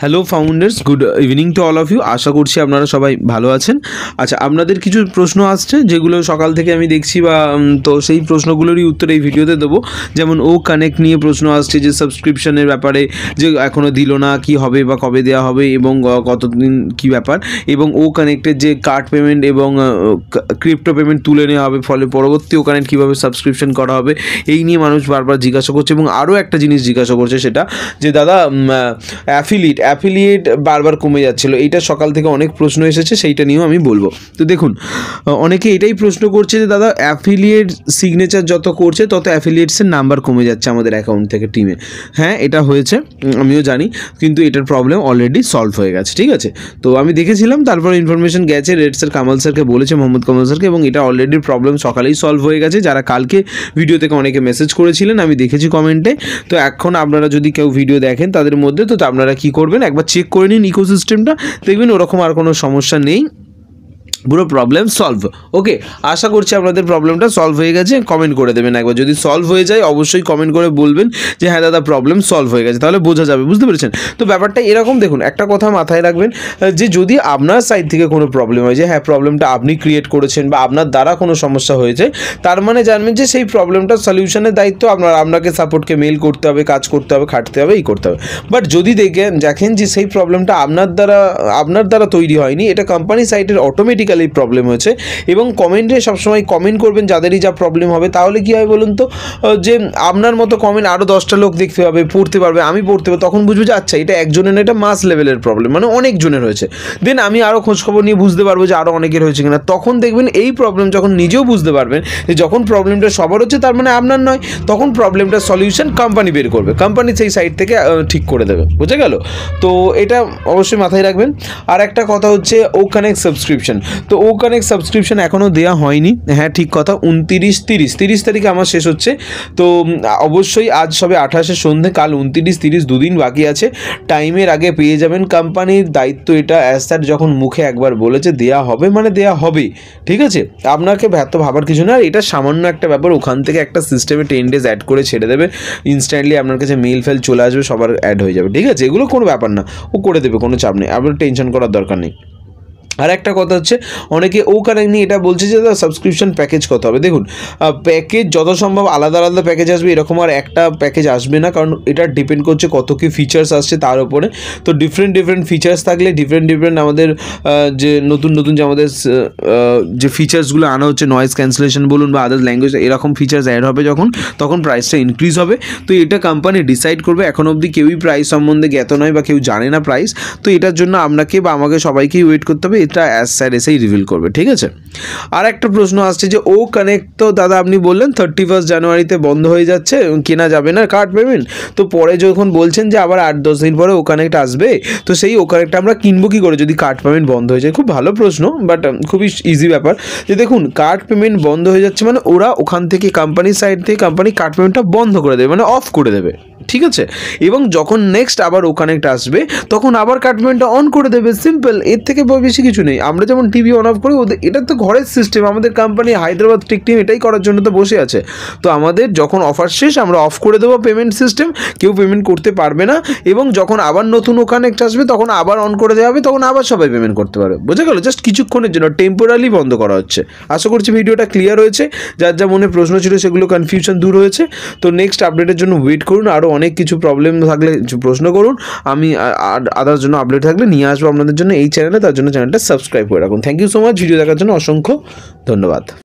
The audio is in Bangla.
Hello founders, good evening to all of you. আশা করছি আপনারা সবাই ভালো আছেন। আচ্ছা, আপনাদের কিছু প্রশ্ন আসছে যেগুলো সকাল থেকে আমি দেখছি, বা তো সেই প্রশ্নগুলোরই উত্তর এই ভিডিওতে দেবো। যেমন ও কানেক্ট নিয়ে প্রশ্ন আসছে যে সাবস্ক্রিপশনের ব্যাপারে, যে এখনও দিল না, কি হবে বা কবে দেওয়া হবে এবং কতদিন কি ব্যাপার, এবং ও কানেক্টের যে কার্ড পেমেন্ট এবং ক্রিপ্টো পেমেন্ট তুলে নেওয়া হবে, ফলে পরবর্তী ও কানেক্ট কীভাবে সাবস্ক্রিপশন করা হবে, এই নিয়ে মানুষ বারবার জিজ্ঞাসা করছে। এবং আরও একটা জিনিস জিজ্ঞাসা করছে, সেটা যে দাদা অ্যাফিলিয়েট বারবার কমে যাচ্ছিলো, এইটা সকাল থেকে অনেক প্রশ্ন এসেছে, সেইটা নিয়েও আমি বলবো। তো দেখুন, অনেকে এটাই প্রশ্ন করছে যে দাদা অ্যাফিলিয়েট সিগনেচার যত করছে তত অ্যাফিলিয়েটসের নাম্বার কমে যাচ্ছে আমাদের অ্যাকাউন্ট থেকে টিমে। হ্যাঁ, এটা হয়েছে, আমিও জানি, কিন্তু এটার প্রবলেম অলরেডি সলভ হয়ে গেছে। ঠিক আছে, তো আমি দেখেছিলাম, তারপর ইনফরমেশন গেছে, রেড স্যার কামাল স্যারকে বলেছে, মোহাম্মদ কামাল স্যারকে, এবং এটা অলরেডি প্রবলেম সকালেই সলভ হয়ে গেছে। যারা কালকে ভিডিও থেকে অনেকে মেসেজ করেছিলেন, আমি দেখেছি কমেন্টে। তো এখন আপনারা যদি কেউ ভিডিও দেখেন তাদের মধ্যে, তো আপনারা কি করবেন, একবার চেক করে নিন ইকোসিস্টেমটা, দেখবেন ওরকম আর কোনো সমস্যা নেই, পুরো প্রবলেম সলভ। ওকে, আশা করছি আপনাদের প্রবলেমটা সলভ হয়ে গেছে। কমেন্ট করে দেবেন একবার, যদি সলভ হয়ে যায় অবশ্যই কমেন্ট করে বলবেন যে হ্যাঁ দাদা প্রবলেম সলভ হয়ে গেছে, তাহলে বোঝা যাবে, বুঝতে পেরেছেন? তো ব্যাপারটা এরকম, দেখুন একটা কথা মাথায় রাখবেন, যে যদি আপনার সাইড থেকে কোনো প্রবলেম হয়, যে হ্যাঁ প্রবলেমটা আপনি ক্রিয়েট করেছেন বা আপনার দ্বারা কোনো সমস্যা হয়েছে, তার মানে জানবেন যে সেই প্রবলেমটার সলিউশনের দায়িত্ব আপনাকে সাপোর্টকে মেল করতে হবে, কাজ করতে হবে, খাটতে হবে, এই করতে হবে। বাট যদি দেখেন যে সেই প্রবলেমটা আপনার দ্বারা তৈরি হয়নি, এটা কোম্পানি সাইটের অটোমেটিক্যালি প্রবলেম হয়েছে, এবং কমেন্টে সবসময় কমেন্ট করবেন যাদেরই যা প্রবলেম হবে। তাহলে কী হয় বলুন তো, যে আপনার মতো কমেন্ট আরও 10টা লোক দেখতে পাবে, পড়তে পারবে, আমি পড়তে পারবো, তখন বুঝবো যে আচ্ছা এটা একজনের না, এটা মাস লেভেলের প্রবলেম, মানে অনেকজনের হয়েছে। দেন আমি আরও খোঁজখবর নিয়ে বুঝতে পারবো যে আরও অনেকের হয়েছে কিনা। তখন দেখবেন এই প্রবলেম যখন নিজেও বুঝতে পারবেন যে যখন প্রবলেমটা সবার হচ্ছে, তার মানে আপনার নয়, তখন প্রবলেমটার সলিউশন কোম্পানি বের করবে, কোম্পানি সেই সাইড থেকে ঠিক করে দেবে। বুঝে গেল? তো এটা অবশ্যই মাথায় রাখবেন। আর একটা কথা হচ্ছে ও কানেক্ট সাবস্ক্রিপশন। তো ও কানেক্ট সাবস্ক্রিপশন এখনও দেওয়া হয়নি। হ্যাঁ, ঠিক কথা, 29-30 তারিখে আমার শেষ হচ্ছে। তো অবশ্যই আজ সবে 28 সন্ধ্যে, কাল 29-30, দুদিন বাকি আছে। টাইমের আগে পেয়ে যাবেন। কোম্পানির দায়িত্ব এটা, অ্যাজ স্যার যখন মুখে একবার বলেছে দেওয়া হবে মানে দেওয়া হবে। ঠিক আছে, আপনাকে এত ভাবার কিছু না। আর এটা সামান্য একটা ব্যাপার, ওখান থেকে একটা সিস্টেমে 10 days অ্যাড করে ছেড়ে দেবে, ইনস্ট্যান্টলি আপনার কাছে মেল ফেল চলে আসবে, সবার অ্যাড হয়ে যাবে। ঠিক আছে, এগুলো কোনো ব্যাপার না, ও করে দেবে, কোনো চাপ নেই, আপনার টেনশন করার দরকার নেই। আর একটা কথা হচ্ছে, অনেকে ও কানেক্ট নিয়ে এটা বলছে যে সাবস্ক্রিপশন প্যাকেজ কত হবে। দেখুন, প্যাকেজ যত সম্ভব আলাদা আলাদা প্যাকেজ আসবে, এরকম আর একটা প্যাকেজ আসবে না, কারণ এটা ডিপেন্ড করছে কত কী ফিচার্স আসছে তার উপরে। তো ডিফারেন্ট ফিচার্স থাকলে ডিফারেন্ট আমাদের যে নতুন যে আমাদের যে ফিচার্সগুলো আনা হচ্ছে, নয়েজ ক্যান্সেলেশন বলুন বা আদার্স ল্যাঙ্গুয়েজ, এরকম ফিচার্স অ্যাড হবে তখন প্রাইসটা ইনক্রিজ হবে। তো এটা কোম্পানি ডিসাইড করবে। এখন অবধি কেউই প্রাইস সম্বন্ধে জ্ঞাত নয় বা কেউ জানে না প্রাইস। তো এটার জন্য আপনাকে বা আমাকে সবাইকেই ওয়েট করতে হবে, এটা অ্যাজ স্যার এসেই রিভিল করবে। ঠিক আছে, আর একটা প্রশ্ন আসছে যে ও কানেক্ট তো দাদা আপনি বললেন 31 জানুয়ারিতে বন্ধ হয়ে যাচ্ছে, কেনা যাবে না কার্ড পেমেন্ট। তো পরে যখন বলছেন যে আবার 8-10 দিন পরে ও কানেক্ট আসবে, তো সেই ও কানেক্টটা আমরা কিনবো কী করে যদি কার্ড পেমেন্ট বন্ধ হয়ে যায়? খুব ভালো প্রশ্ন, বাট খুবই ইজি ব্যাপার। যে দেখুন, কার্ড পেমেন্ট বন্ধ হয়ে যাচ্ছে মানে ওরা ওখান থেকে কোম্পানির সাইড থেকে কোম্পানি কার্ড পেমেন্টটা বন্ধ করে দেবে, মানে অফ করে দেবে। ঠিক আছে, এবং যখন নেক্সট আবার ও কানেক্ট আসবে তখন আবার কার্ড পেমেন্টটা অন করে দেবে, সিম্পল, এর থেকে বেশি কিছু নেই। আমরা যেমন টিভি অন অফ করি, এটা তো ঘরের সিস্টেম, আমাদের কোম্পানি হায়দ্রাবাদ টেক টিম এটাই করার জন্য তো বসে আছে। তো আমাদের যখন অফার শেষ আমরা অফ করে দেবো পেমেন্ট সিস্টেম, কেউ পেমেন্ট করতে পারবে না, এবং যখন আবার নতুন ও কানেক্ট আসবে তখন আবার অন করে দেওয়া হবে, তখন আবার সবাই পেমেন্ট করতে পারবে। বোঝা গেল? জাস্ট কিছুক্ষণের জন্য টেম্পোরারি বন্ধ করা হচ্ছে। আশা করছি ভিডিওটা ক্লিয়ার হয়েছে, যার যা মনে প্রশ্ন ছিল সেগুলো কনফিউশন দূর হয়েছে। তো নেক্সট আপডেটের জন্য ওয়েট করুন, আরও অনেক কিছু প্রবলেম থাকলে প্রশ্ন করুন, আমি আদার্স জন্য আপডেট থাকলে নিয়ে আসবো আপনাদের জন্য এই চ্যানেলে। তার জন্য চ্যানেলটা সাবস্ক্রাইব করে রাখুন। Thank you so much, video দেখার জন্য অসংখ্য ধন্যবাদ।